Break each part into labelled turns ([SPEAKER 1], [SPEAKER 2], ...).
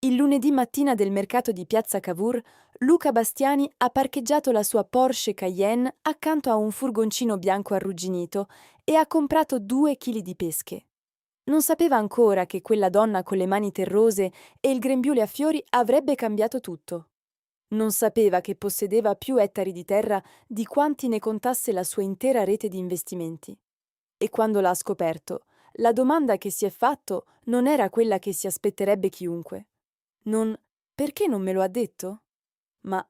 [SPEAKER 1] Il lunedì mattina del mercato di Piazza Cavour, Luca Bastiani ha parcheggiato la sua Porsche Cayenne accanto a un furgoncino bianco arrugginito e ha comprato 2 chili di pesche. Non sapeva ancora che quella donna con le mani terrose e il grembiule a fiori avrebbe cambiato tutto. Non sapeva che possedeva più ettari di terra di quanti ne contasse la sua intera rete di investimenti. E quando l'ha scoperto, la domanda che si è fatto non era quella che si aspetterebbe chiunque. Non perché non me lo ha detto? Ma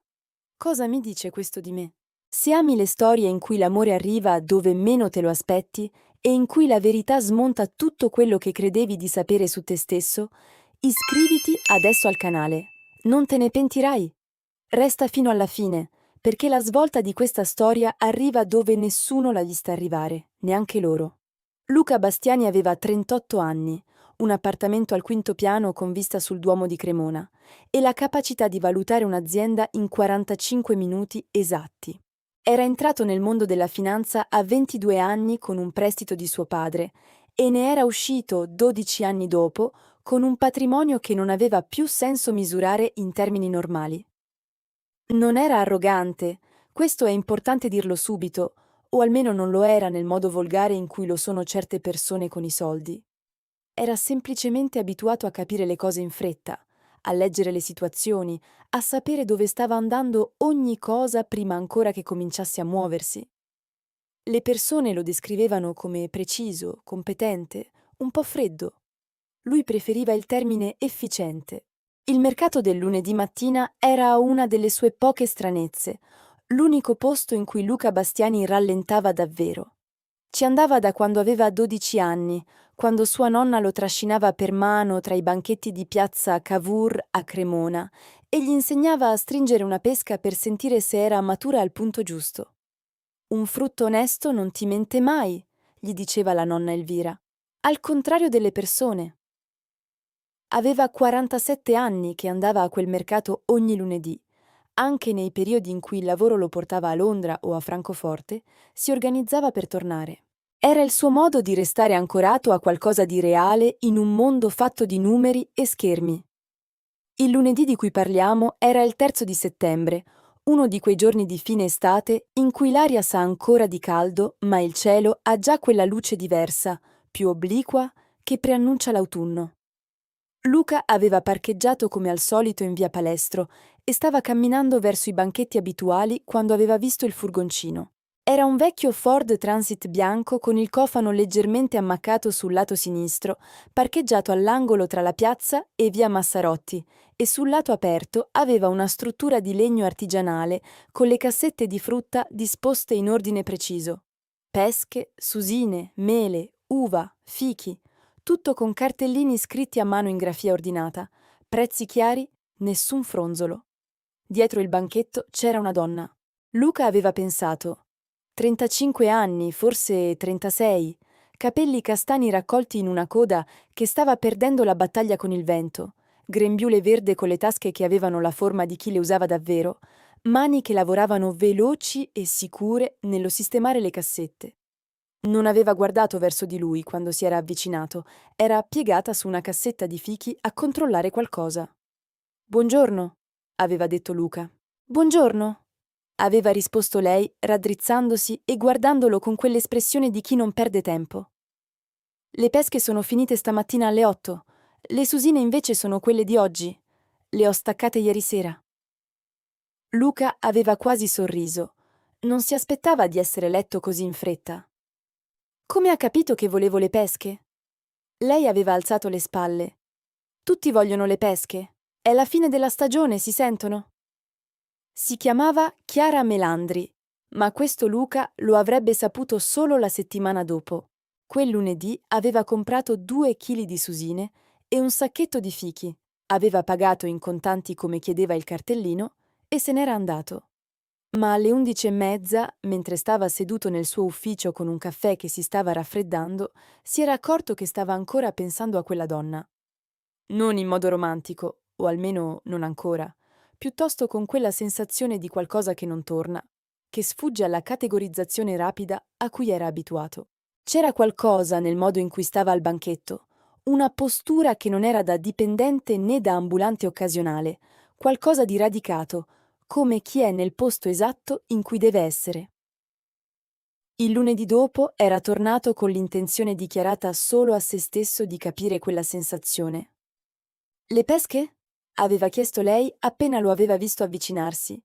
[SPEAKER 1] cosa mi dice questo di me? Se ami le storie in cui l'amore arriva dove meno te lo aspetti e in cui la verità smonta tutto quello che credevi di sapere su te stesso, iscriviti adesso al canale. Non te ne pentirai. Resta fino alla fine, perché la svolta di questa storia arriva dove nessuno l'ha vista arrivare, neanche loro. Luca Bastiani aveva 38 anni, un appartamento al quinto piano con vista sul Duomo di Cremona e la capacità di valutare un'azienda in 45 minuti esatti. Era entrato nel mondo della finanza a 22 anni con un prestito di suo padre e ne era uscito 12 anni dopo con un patrimonio che non aveva più senso misurare in termini normali. Non era arrogante, questo è importante dirlo subito, o almeno non lo era nel modo volgare in cui lo sono certe persone con i soldi. Era semplicemente abituato a capire le cose in fretta, a leggere le situazioni, a sapere dove stava andando ogni cosa prima ancora che cominciasse a muoversi. Le persone lo descrivevano come preciso, competente, un po' freddo. Lui preferiva il termine efficiente. Il mercato del lunedì mattina era una delle sue poche stranezze, l'unico posto in cui Luca Bastiani rallentava davvero. Ci andava da quando aveva 12 anni, quando sua nonna lo trascinava per mano tra i banchetti di piazza Cavour a Cremona e gli insegnava a stringere una pesca per sentire se era matura al punto giusto. Un frutto onesto non ti mente mai, gli diceva la nonna Elvira, al contrario delle persone. Aveva 47 anni che andava a quel mercato ogni lunedì. Anche nei periodi in cui il lavoro lo portava a Londra o a Francoforte, si organizzava per tornare. Era il suo modo di restare ancorato a qualcosa di reale in un mondo fatto di numeri e schermi. Il lunedì di cui parliamo era il 3 di settembre, uno di quei giorni di fine estate in cui l'aria sa ancora di caldo, ma il cielo ha già quella luce diversa, più obliqua, che preannuncia l'autunno. Luca aveva parcheggiato come al solito in via Palestro e stava camminando verso i banchetti abituali quando aveva visto il furgoncino. Era un vecchio Ford Transit bianco con il cofano leggermente ammaccato sul lato sinistro, parcheggiato all'angolo tra la piazza e via Massarotti, e sul lato aperto aveva una struttura di legno artigianale con le cassette di frutta disposte in ordine preciso. Pesche, susine, mele, uva, fichi, tutto con cartellini scritti a mano in grafia ordinata, prezzi chiari, nessun fronzolo. Dietro il banchetto c'era una donna. Luca aveva pensato: 35 anni, forse 36, capelli castani raccolti in una coda che stava perdendo la battaglia con il vento, grembiule verde con le tasche che avevano la forma di chi le usava davvero, mani che lavoravano veloci e sicure nello sistemare le cassette. Non aveva guardato verso di lui quando si era avvicinato, era piegata su una cassetta di fichi a controllare qualcosa. Buongiorno, aveva detto Luca. Buongiorno, aveva risposto lei, raddrizzandosi e guardandolo con quell'espressione di chi non perde tempo. Le pesche sono finite stamattina alle 8. Le susine invece sono quelle di oggi. Le ho staccate ieri sera. Luca aveva quasi sorriso. Non si aspettava di essere letto così in fretta. Come ha capito che volevo le pesche? Lei aveva alzato le spalle. Tutti vogliono le pesche. È la fine della stagione, si sentono? Si chiamava Chiara Melandri, ma questo Luca lo avrebbe saputo solo la settimana dopo. Quel lunedì aveva comprato 2 chili di susine e un sacchetto di fichi, aveva pagato in contanti come chiedeva il cartellino e se n'era andato. Ma alle 11:30, mentre stava seduto nel suo ufficio con un caffè che si stava raffreddando, si era accorto che stava ancora pensando a quella donna. Non in modo romantico, o almeno non ancora, piuttosto con quella sensazione di qualcosa che non torna, che sfugge alla categorizzazione rapida a cui era abituato. C'era qualcosa nel modo in cui stava al banchetto, una postura che non era da dipendente né da ambulante occasionale, qualcosa di radicato, come chi è nel posto esatto in cui deve essere. Il lunedì dopo era tornato con l'intenzione dichiarata solo a se stesso di capire quella sensazione. Le pesche? Aveva chiesto lei appena lo aveva visto avvicinarsi.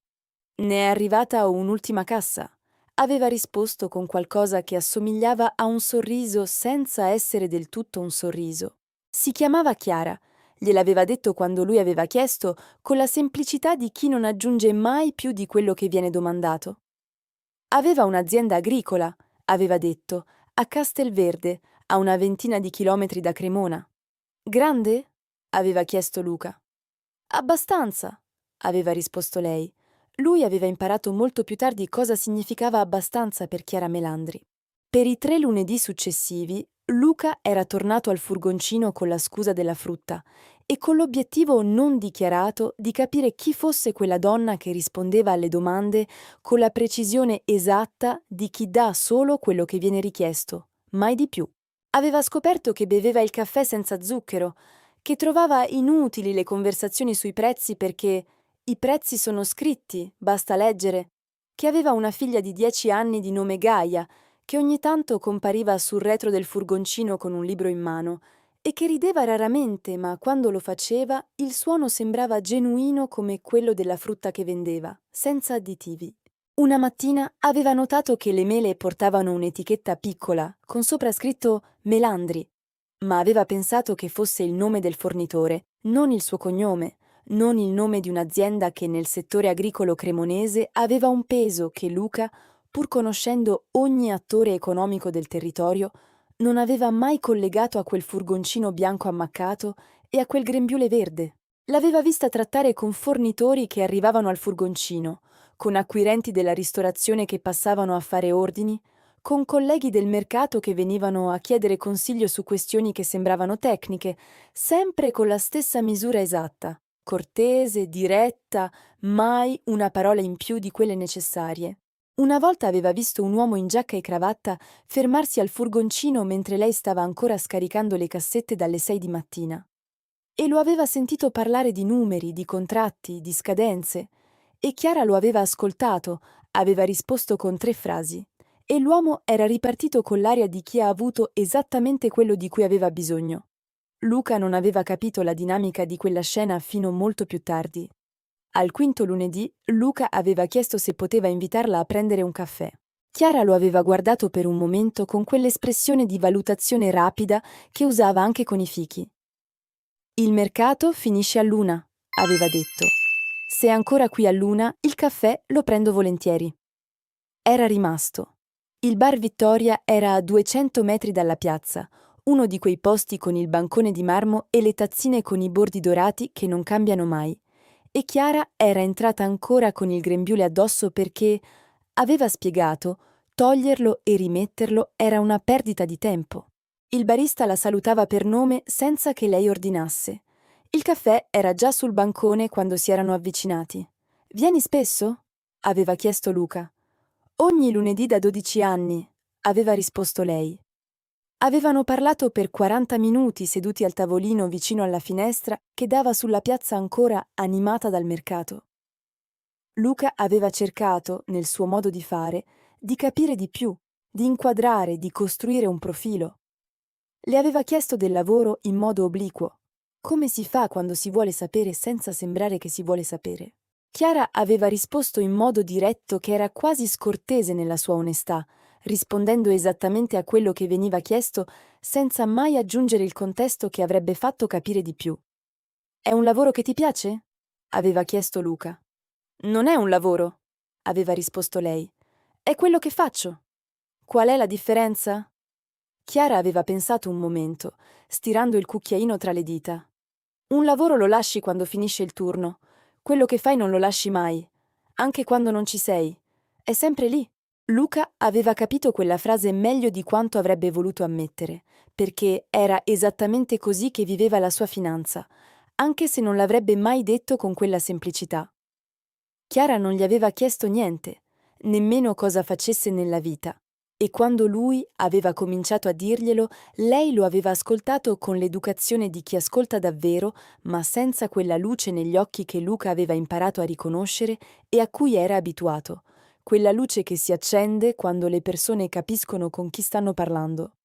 [SPEAKER 1] Ne è arrivata un'ultima cassa. Aveva risposto con qualcosa che assomigliava a un sorriso senza essere del tutto un sorriso. Si chiamava Chiara. Gliel'aveva detto quando lui aveva chiesto, con la semplicità di chi non aggiunge mai più di quello che viene domandato. Aveva un'azienda agricola, aveva detto, a Castelverde, a una ventina di chilometri da Cremona. Grande? Aveva chiesto Luca. Abbastanza, aveva risposto lei. Lui aveva imparato molto più tardi cosa significava abbastanza per Chiara Melandri. Per i 3 lunedì successivi, Luca era tornato al furgoncino con la scusa della frutta e con l'obiettivo non dichiarato di capire chi fosse quella donna che rispondeva alle domande con la precisione esatta di chi dà solo quello che viene richiesto, mai di più. Aveva scoperto che beveva il caffè senza zucchero, che trovava inutili le conversazioni sui prezzi perché i prezzi sono scritti, basta leggere, che aveva una figlia di 10 anni di nome Gaia, che ogni tanto compariva sul retro del furgoncino con un libro in mano e che rideva raramente, ma quando lo faceva il suono sembrava genuino come quello della frutta che vendeva, senza additivi. Una mattina aveva notato che le mele portavano un'etichetta piccola, con sopra scritto Melandri, ma aveva pensato che fosse il nome del fornitore, non il suo cognome, non il nome di un'azienda che nel settore agricolo cremonese aveva un peso che Luca, pur conoscendo ogni attore economico del territorio, non aveva mai collegato a quel furgoncino bianco ammaccato e a quel grembiule verde. L'aveva vista trattare con fornitori che arrivavano al furgoncino, con acquirenti della ristorazione che passavano a fare ordini, con colleghi del mercato che venivano a chiedere consiglio su questioni che sembravano tecniche, sempre con la stessa misura esatta, cortese, diretta, mai una parola in più di quelle necessarie. Una volta aveva visto un uomo in giacca e cravatta fermarsi al furgoncino mentre lei stava ancora scaricando le cassette dalle 6 di mattina. E lo aveva sentito parlare di numeri, di contratti, di scadenze. E Chiara lo aveva ascoltato, aveva risposto con 3 frasi. E l'uomo era ripartito con l'aria di chi ha avuto esattamente quello di cui aveva bisogno. Luca non aveva capito la dinamica di quella scena fino molto più tardi. Al quinto lunedì, Luca aveva chiesto se poteva invitarla a prendere un caffè. Chiara lo aveva guardato per un momento con quell'espressione di valutazione rapida che usava anche con i fichi. Il mercato finisce all'1, aveva detto. Se è ancora qui all'1, il caffè lo prendo volentieri. Era rimasto. Il bar Vittoria era a 200 metri dalla piazza, uno di quei posti con il bancone di marmo e le tazzine con i bordi dorati che non cambiano mai. E Chiara era entrata ancora con il grembiule addosso perché, aveva spiegato, toglierlo e rimetterlo era una perdita di tempo. Il barista la salutava per nome senza che lei ordinasse. Il caffè era già sul bancone quando si erano avvicinati. «Vieni spesso?» aveva chiesto Luca. «Ogni lunedì da 12 anni», aveva risposto lei. Avevano parlato per 40 minuti seduti al tavolino vicino alla finestra che dava sulla piazza ancora animata dal mercato. Luca aveva cercato, nel suo modo di fare, di capire di più, di inquadrare, di costruire un profilo. Le aveva chiesto del lavoro in modo obliquo. Come si fa quando si vuole sapere senza sembrare che si vuole sapere? Chiara aveva risposto in modo diretto che era quasi scortese nella sua onestà, rispondendo esattamente a quello che veniva chiesto senza mai aggiungere il contesto che avrebbe fatto capire di più. «È un lavoro che ti piace?» aveva chiesto Luca. «Non è un lavoro», aveva risposto lei. «È quello che faccio». «Qual è la differenza?» Chiara aveva pensato un momento, stirando il cucchiaino tra le dita. «Un lavoro lo lasci quando finisce il turno. Quello che fai non lo lasci mai, anche quando non ci sei. È sempre lì». Luca aveva capito quella frase meglio di quanto avrebbe voluto ammettere, perché era esattamente così che viveva la sua finanza, anche se non l'avrebbe mai detto con quella semplicità. Chiara non gli aveva chiesto niente, nemmeno cosa facesse nella vita, E quando lui aveva cominciato a dirglielo, lei lo aveva ascoltato con l'educazione di chi ascolta davvero, ma senza quella luce negli occhi che Luca aveva imparato a riconoscere e a cui era abituato. Quella luce che si accende quando le persone capiscono con chi stanno parlando.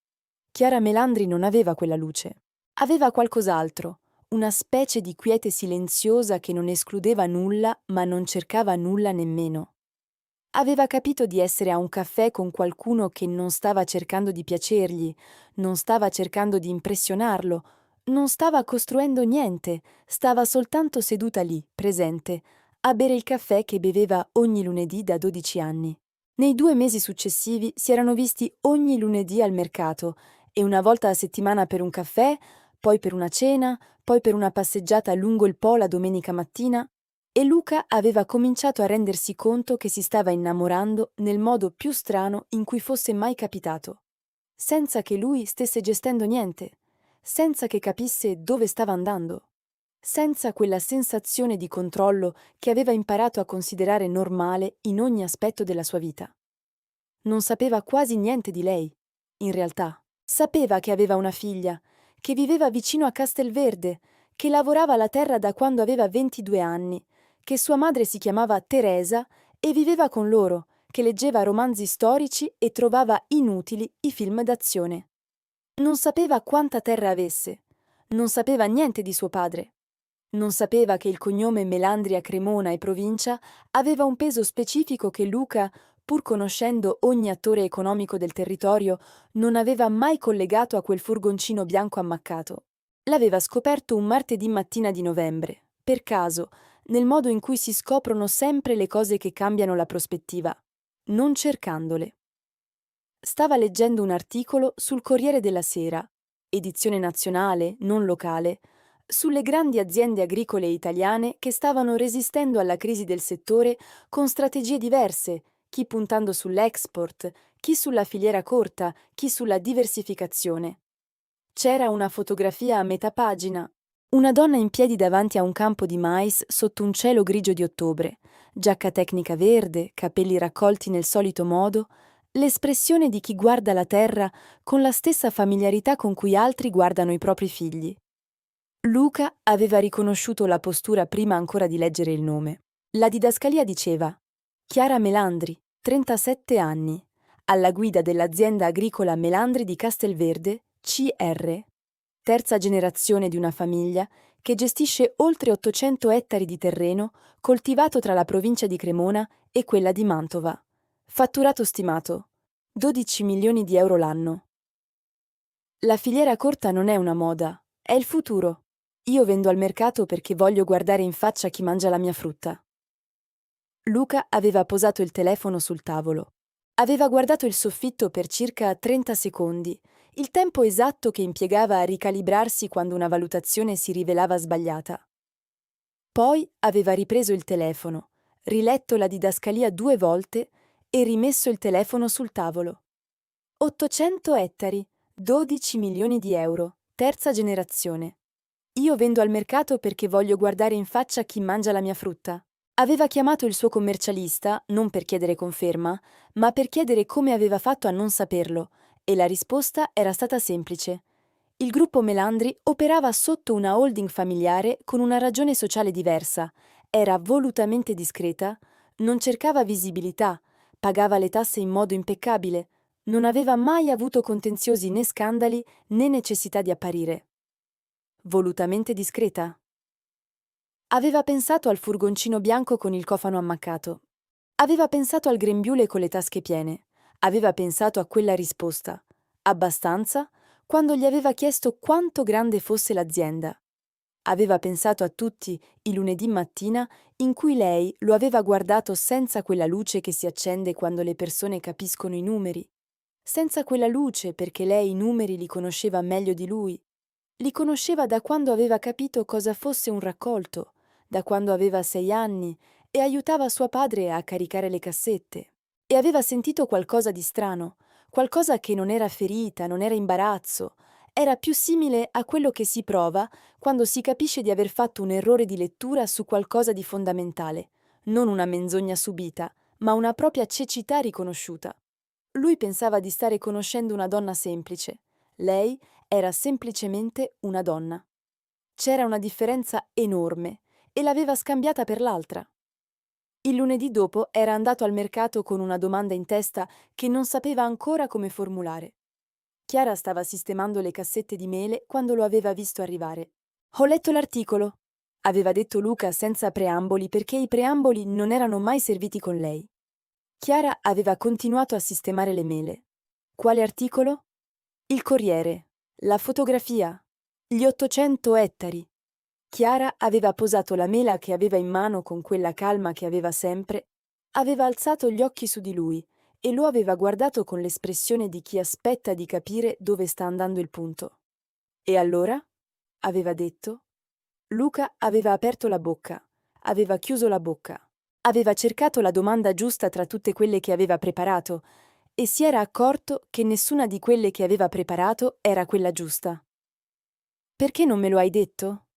[SPEAKER 1] Chiara Melandri non aveva quella luce. Aveva qualcos'altro, una specie di quiete silenziosa che non escludeva nulla, ma non cercava nulla nemmeno. Aveva capito di essere a un caffè con qualcuno che non stava cercando di piacergli, non stava cercando di impressionarlo, non stava costruendo niente, stava soltanto seduta lì, presente, a bere il caffè che beveva ogni lunedì da 12 anni. Nei 2 mesi successivi si erano visti ogni lunedì al mercato e una volta a settimana per un caffè, poi per una cena, poi per una passeggiata lungo il Po la domenica mattina. E Luca aveva cominciato a rendersi conto che si stava innamorando nel modo più strano in cui fosse mai capitato, senza che lui stesse gestendo niente, senza che capisse dove stava andando, senza quella sensazione di controllo che aveva imparato a considerare normale in ogni aspetto della sua vita. Non sapeva quasi niente di lei, in realtà. Sapeva che aveva una figlia, che viveva vicino a Castelverde, che lavorava la terra da quando aveva 22 anni, che sua madre si chiamava Teresa e viveva con loro, che leggeva romanzi storici e trovava inutili i film d'azione. Non sapeva quanta terra avesse, non sapeva niente di suo padre. Non sapeva che il cognome Melandri a Cremona e provincia aveva un peso specifico che Luca, pur conoscendo ogni attore economico del territorio, non aveva mai collegato a quel furgoncino bianco ammaccato. L'aveva scoperto un martedì mattina di novembre, per caso, nel modo in cui si scoprono sempre le cose che cambiano la prospettiva, non cercandole. Stava leggendo un articolo sul Corriere della Sera, edizione nazionale, non locale, sulle grandi aziende agricole italiane che stavano resistendo alla crisi del settore con strategie diverse, chi puntando sull'export, chi sulla filiera corta, chi sulla diversificazione. C'era una fotografia a metà pagina, una donna in piedi davanti a un campo di mais sotto un cielo grigio di ottobre, giacca tecnica verde, capelli raccolti nel solito modo, l'espressione di chi guarda la terra con la stessa familiarità con cui altri guardano i propri figli. Luca aveva riconosciuto la postura prima ancora di leggere il nome. La didascalia diceva: Chiara Melandri, 37 anni, alla guida dell'azienda agricola Melandri di Castelverde, CR, terza generazione di una famiglia che gestisce oltre 800 ettari di terreno coltivato tra la provincia di Cremona e quella di Mantova. Fatturato stimato: 12 milioni di euro l'anno. La filiera corta non è una moda, è il futuro. Io vendo al mercato perché voglio guardare in faccia chi mangia la mia frutta. Luca aveva posato il telefono sul tavolo. Aveva guardato il soffitto per circa 30 secondi, il tempo esatto che impiegava a ricalibrarsi quando una valutazione si rivelava sbagliata. Poi aveva ripreso il telefono, riletto la didascalia 2 volte e rimesso il telefono sul tavolo. 800 ettari, 12 milioni di euro, terza generazione. Io vendo al mercato perché voglio guardare in faccia chi mangia la mia frutta. Aveva chiamato il suo commercialista non per chiedere conferma, ma per chiedere come aveva fatto a non saperlo, e la risposta era stata semplice. Il gruppo Melandri operava sotto una holding familiare con una ragione sociale diversa, era volutamente discreta, non cercava visibilità, pagava le tasse in modo impeccabile, non aveva mai avuto contenziosi né scandali né necessità di apparire. Volutamente discreta? Aveva pensato al furgoncino bianco con il cofano ammaccato. Aveva pensato al grembiule con le tasche piene. Aveva pensato a quella risposta. Abbastanza? Quando gli aveva chiesto quanto grande fosse l'azienda. Aveva pensato a tutti i lunedì mattina in cui lei lo aveva guardato senza quella luce che si accende quando le persone capiscono i numeri. Senza quella luce perché lei i numeri li conosceva meglio di lui. Li conosceva da quando aveva capito cosa fosse un raccolto, da quando aveva 6 anni e aiutava suo padre a caricare le cassette. E aveva sentito qualcosa di strano, qualcosa che non era ferita, non era imbarazzo, era più simile a quello che si prova quando si capisce di aver fatto un errore di lettura su qualcosa di fondamentale, non una menzogna subita, ma una propria cecità riconosciuta. Lui pensava di stare conoscendo una donna semplice. Lei era semplicemente una donna. C'era una differenza enorme e l'aveva scambiata per l'altra. Il lunedì dopo era andato al mercato con una domanda in testa che non sapeva ancora come formulare. Chiara stava sistemando le cassette di mele quando lo aveva visto arrivare. Ho letto l'articolo, aveva detto Luca senza preamboli perché i preamboli non erano mai serviti con lei. Chiara aveva continuato a sistemare le mele. Quale articolo? Il Corriere, la fotografia, gli 800 ettari. Chiara aveva posato la mela che aveva in mano con quella calma che aveva sempre, aveva alzato gli occhi su di lui e lo aveva guardato con l'espressione di chi aspetta di capire dove sta andando il punto. E allora? Aveva detto. Luca aveva aperto la bocca, aveva chiuso la bocca, aveva cercato la domanda giusta tra tutte quelle che aveva preparato e si era accorto che nessuna di quelle che aveva preparato era quella giusta. Perché non me lo hai detto?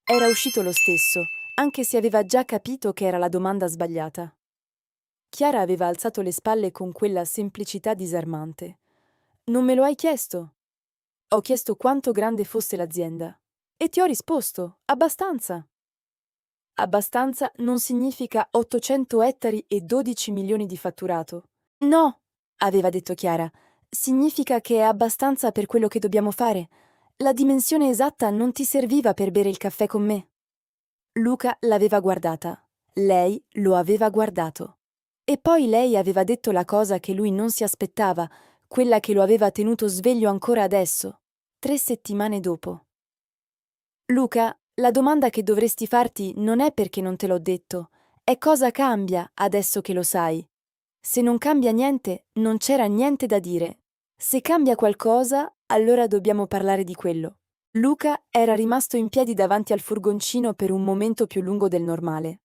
[SPEAKER 1] Era uscito lo stesso, anche se aveva già capito che era la domanda sbagliata. Chiara aveva alzato le spalle con quella semplicità disarmante. Non me lo hai chiesto? Ho chiesto quanto grande fosse l'azienda. E ti ho risposto, abbastanza. Abbastanza non significa 800 ettari e 12 milioni di fatturato. No, aveva detto Chiara, significa che è abbastanza per quello che dobbiamo fare. La dimensione esatta non ti serviva per bere il caffè con me. Luca l'aveva guardata. Lei lo aveva guardato. E poi lei aveva detto la cosa che lui non si aspettava, quella che lo aveva tenuto sveglio ancora adesso, 3 settimane dopo. Luca, la domanda che dovresti farti non è perché non te l'ho detto, è cosa cambia adesso che lo sai. Se non cambia niente, non c'era niente da dire. Se cambia qualcosa, allora dobbiamo parlare di quello. Luca era rimasto in piedi davanti al furgoncino per un momento più lungo del normale.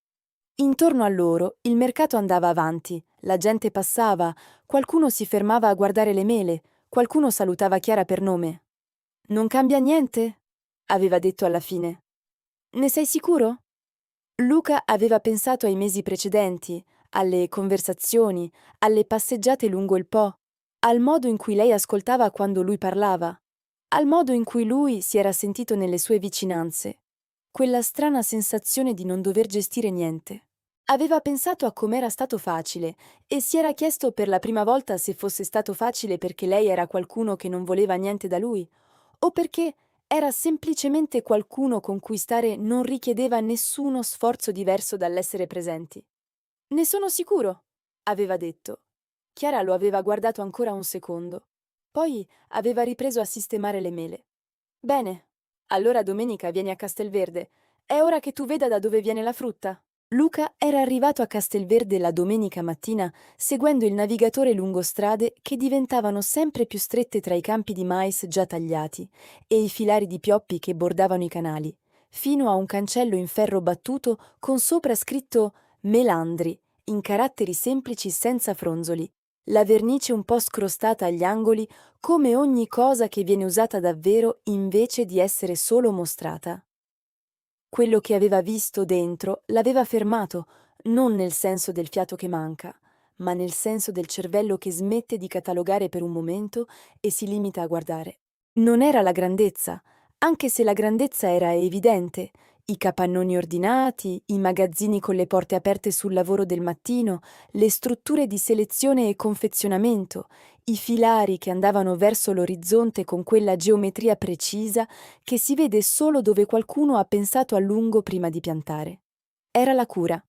[SPEAKER 1] Intorno a loro il mercato andava avanti, la gente passava, qualcuno si fermava a guardare le mele, qualcuno salutava Chiara per nome. Non cambia niente? Aveva detto alla fine. Ne sei sicuro? Luca aveva pensato ai mesi precedenti, alle conversazioni, alle passeggiate lungo il Po, al modo in cui lei ascoltava quando lui parlava, al modo in cui lui si era sentito nelle sue vicinanze, quella strana sensazione di non dover gestire niente. Aveva pensato a com'era stato facile e si era chiesto per la prima volta se fosse stato facile perché lei era qualcuno che non voleva niente da lui, o perché era semplicemente qualcuno con cui stare non richiedeva nessuno sforzo diverso dall'essere presenti. Ne sono sicuro, aveva detto. Chiara lo aveva guardato ancora un secondo. Poi aveva ripreso a sistemare le mele. Bene, allora domenica vieni a Castelverde. È ora che tu veda da dove viene la frutta. Luca era arrivato a Castelverde la domenica mattina seguendo il navigatore lungo strade che diventavano sempre più strette tra i campi di mais già tagliati e i filari di pioppi che bordavano i canali, fino a un cancello in ferro battuto con sopra scritto Melandri, in caratteri semplici senza fronzoli, la vernice un po' scrostata agli angoli come ogni cosa che viene usata davvero invece di essere solo mostrata. Quello che aveva visto dentro l'aveva fermato, non nel senso del fiato che manca, ma nel senso del cervello che smette di catalogare per un momento e si limita a guardare. Non era la grandezza, anche se la grandezza era evidente, i capannoni ordinati, i magazzini con le porte aperte sul lavoro del mattino, le strutture di selezione e confezionamento, i filari che andavano verso l'orizzonte con quella geometria precisa che si vede solo dove qualcuno ha pensato a lungo prima di piantare. Era la cura.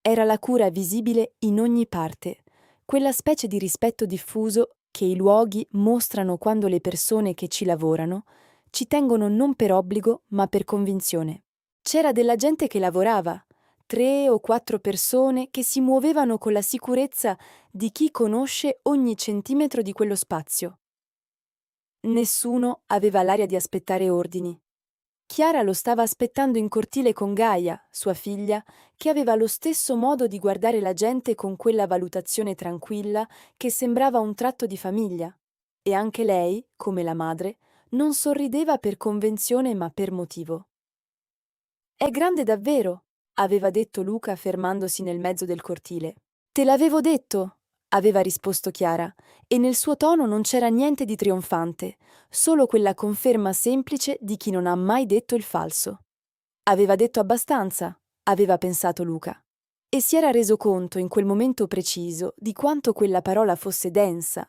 [SPEAKER 1] Era la cura visibile in ogni parte, quella specie di rispetto diffuso che i luoghi mostrano quando le persone che ci lavorano ci tengono non per obbligo ma per convinzione. C'era della gente che lavorava, 3 o 4 persone che si muovevano con la sicurezza di chi conosce ogni centimetro di quello spazio. Nessuno aveva l'aria di aspettare ordini. Chiara lo stava aspettando in cortile con Gaia, sua figlia, che aveva lo stesso modo di guardare la gente con quella valutazione tranquilla che sembrava un tratto di famiglia. E anche lei, come la madre, non sorrideva per convenzione ma per motivo. È grande davvero, aveva detto Luca fermandosi nel mezzo del cortile. Te l'avevo detto, aveva risposto Chiara, e nel suo tono non c'era niente di trionfante, solo quella conferma semplice di chi non ha mai detto il falso. Aveva detto abbastanza, aveva pensato Luca. E si era reso conto in quel momento preciso di quanto quella parola fosse densa,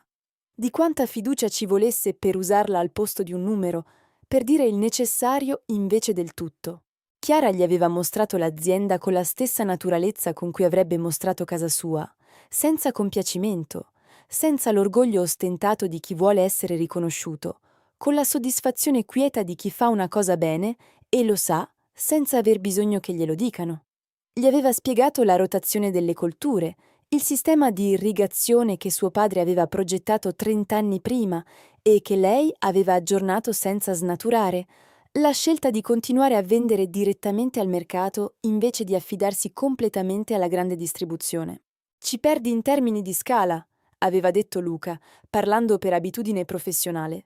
[SPEAKER 1] di quanta fiducia ci volesse per usarla al posto di un numero, per dire il necessario invece del tutto. Chiara gli aveva mostrato l'azienda con la stessa naturalezza con cui avrebbe mostrato casa sua, senza compiacimento, senza l'orgoglio ostentato di chi vuole essere riconosciuto, con la soddisfazione quieta di chi fa una cosa bene e lo sa senza aver bisogno che glielo dicano. Gli aveva spiegato la rotazione delle colture, il sistema di irrigazione che suo padre aveva progettato 30 anni prima e che lei aveva aggiornato senza snaturare, la scelta di continuare a vendere direttamente al mercato invece di affidarsi completamente alla grande distribuzione. Ci perdi in termini di scala, aveva detto Luca, parlando per abitudine professionale.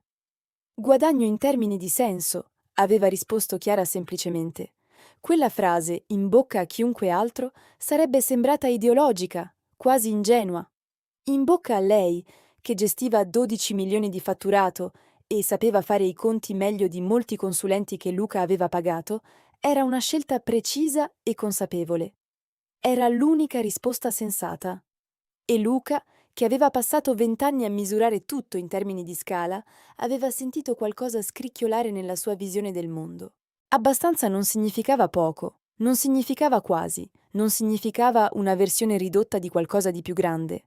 [SPEAKER 1] Guadagno in termini di senso, aveva risposto Chiara semplicemente. Quella frase, in bocca a chiunque altro, sarebbe sembrata ideologica, quasi ingenua. In bocca a lei, che gestiva 12 milioni di fatturato e sapeva fare i conti meglio di molti consulenti che Luca aveva pagato, era una scelta precisa e consapevole. Era l'unica risposta sensata. E Luca, che aveva passato 20 anni a misurare tutto in termini di scala, aveva sentito qualcosa scricchiolare nella sua visione del mondo. Abbastanza non significava poco, non significava quasi, non significava una versione ridotta di qualcosa di più grande.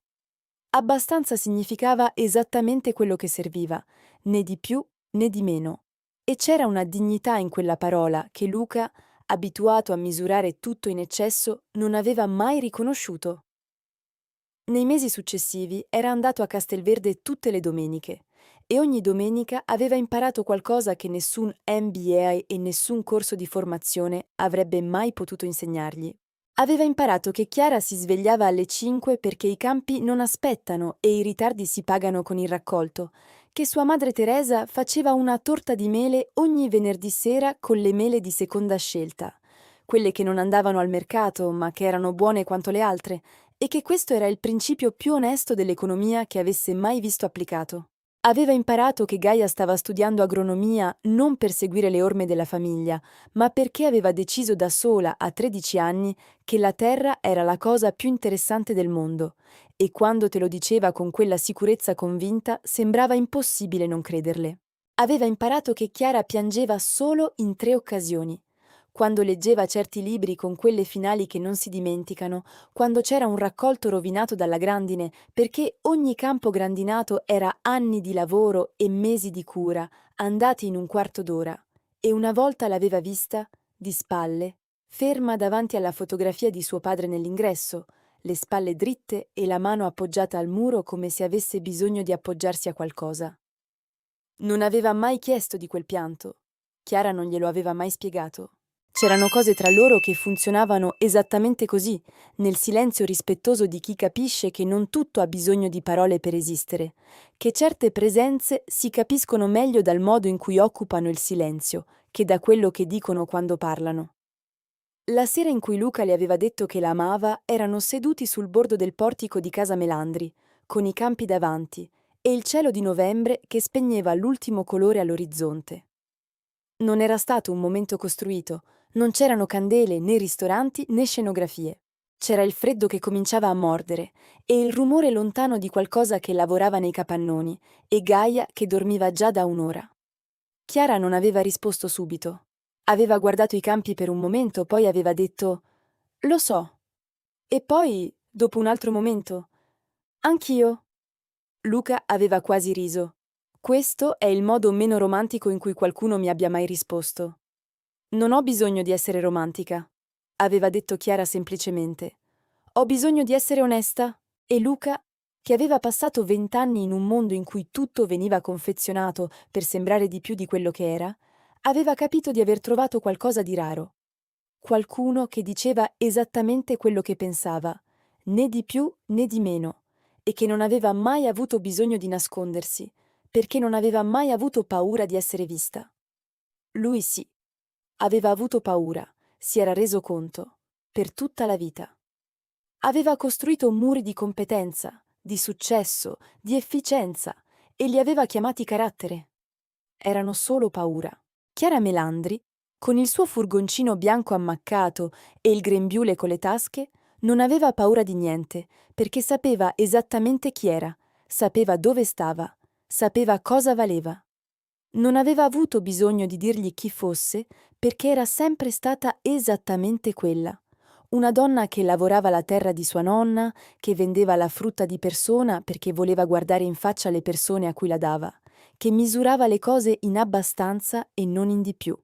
[SPEAKER 1] Abbastanza significava esattamente quello che serviva, né di più né di meno. E c'era una dignità in quella parola che Luca, abituato a misurare tutto in eccesso, non aveva mai riconosciuto. Nei mesi successivi era andato a Castelverde tutte le domeniche e ogni domenica aveva imparato qualcosa che nessun MBA e nessun corso di formazione avrebbe mai potuto insegnargli. Aveva imparato che Chiara si svegliava alle 5 perché i campi non aspettano e i ritardi si pagano con il raccolto, che sua madre Teresa faceva una torta di mele ogni venerdì sera con le mele di seconda scelta, quelle che non andavano al mercato ma che erano buone quanto le altre, e che questo era il principio più onesto dell'economia che avesse mai visto applicato. Aveva imparato che Gaia stava studiando agronomia non per seguire le orme della famiglia, ma perché aveva deciso da sola, a 13 anni, che la terra era la cosa più interessante del mondo, e quando te lo diceva con quella sicurezza convinta, sembrava impossibile non crederle. Aveva imparato che Chiara piangeva solo in 3 occasioni: quando leggeva certi libri con quelle finali che non si dimenticano, quando c'era un raccolto rovinato dalla grandine, perché ogni campo grandinato era anni di lavoro e mesi di cura, andati in un quarto d'ora, e una volta l'aveva vista, di spalle, ferma davanti alla fotografia di suo padre nell'ingresso, le spalle dritte e la mano appoggiata al muro come se avesse bisogno di appoggiarsi a qualcosa. Non aveva mai chiesto di quel pianto. Chiara non glielo aveva mai spiegato. C'erano cose tra loro che funzionavano esattamente così, nel silenzio rispettoso di chi capisce che non tutto ha bisogno di parole per esistere, che certe presenze si capiscono meglio dal modo in cui occupano il silenzio, che da quello che dicono quando parlano. La sera in cui Luca le aveva detto che la amava, erano seduti sul bordo del portico di casa Melandri, con i campi davanti, e il cielo di novembre che spegneva l'ultimo colore all'orizzonte. Non era stato un momento costruito, non c'erano candele, né ristoranti, né scenografie. C'era il freddo che cominciava a mordere e il rumore lontano di qualcosa che lavorava nei capannoni e Gaia che dormiva già da un'ora. Chiara non aveva risposto subito. Aveva guardato i campi per un momento, poi aveva detto «Lo so». E poi, dopo un altro momento, «Anch'io». Luca aveva quasi riso. Questo è il modo meno romantico in cui qualcuno mi abbia mai risposto. Non ho bisogno di essere romantica, aveva detto Chiara semplicemente. Ho bisogno di essere onesta. E Luca, che aveva passato 20 anni in un mondo in cui tutto veniva confezionato per sembrare di più di quello che era, aveva capito di aver trovato qualcosa di raro. Qualcuno che diceva esattamente quello che pensava, né di più né di meno, e che non aveva mai avuto bisogno di nascondersi, perché non aveva mai avuto paura di essere vista. Lui sì. Aveva avuto paura, si era reso conto, per tutta la vita. Aveva costruito muri di competenza, di successo, di efficienza, e li aveva chiamati carattere. Erano solo paura. Chiara Melandri, con il suo furgoncino bianco ammaccato e il grembiule con le tasche, non aveva paura di niente, perché sapeva esattamente chi era, sapeva dove stava, sapeva cosa valeva. Non aveva avuto bisogno di dirgli chi fosse, perché era sempre stata esattamente quella. Una donna che lavorava la terra di sua nonna, che vendeva la frutta di persona perché voleva guardare in faccia le persone a cui la dava, che misurava le cose in abbastanza e non in di più.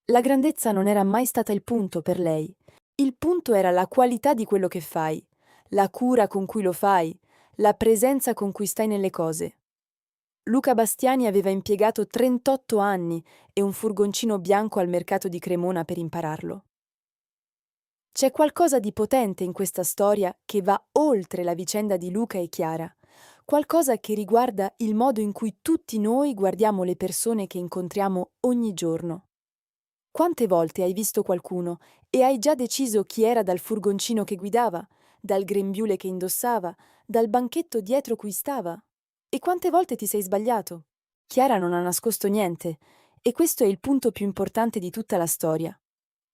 [SPEAKER 1] La grandezza non era mai stata il punto per lei. Il punto era la qualità di quello che fai, la cura con cui lo fai, la presenza con cui stai nelle cose. Luca Bastiani aveva impiegato 38 anni e un furgoncino bianco al mercato di Cremona per impararlo. C'è qualcosa di potente in questa storia che va oltre la vicenda di Luca e Chiara, qualcosa che riguarda il modo in cui tutti noi guardiamo le persone che incontriamo ogni giorno. Quante volte hai visto qualcuno e hai già deciso chi era dal furgoncino che guidava, dal grembiule che indossava, dal banchetto dietro cui stava? E quante volte ti sei sbagliato? Chiara non ha nascosto niente, e questo è il punto più importante di tutta la storia.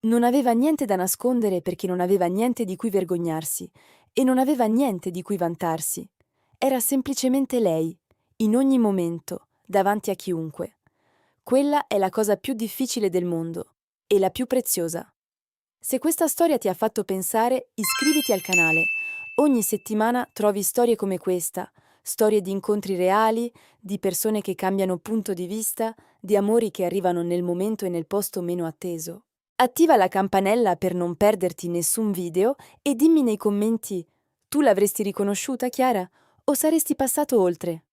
[SPEAKER 1] Non aveva niente da nascondere perché non aveva niente di cui vergognarsi e non aveva niente di cui vantarsi. Era semplicemente lei, in ogni momento, davanti a chiunque. Quella è la cosa più difficile del mondo e la più preziosa. Se questa storia ti ha fatto pensare, iscriviti al canale. Ogni settimana trovi storie come questa, storie di incontri reali, di persone che cambiano punto di vista, di amori che arrivano nel momento e nel posto meno atteso. Attiva la campanella per non perderti nessun video e dimmi nei commenti: tu l'avresti riconosciuta, Chiara? O saresti passato oltre?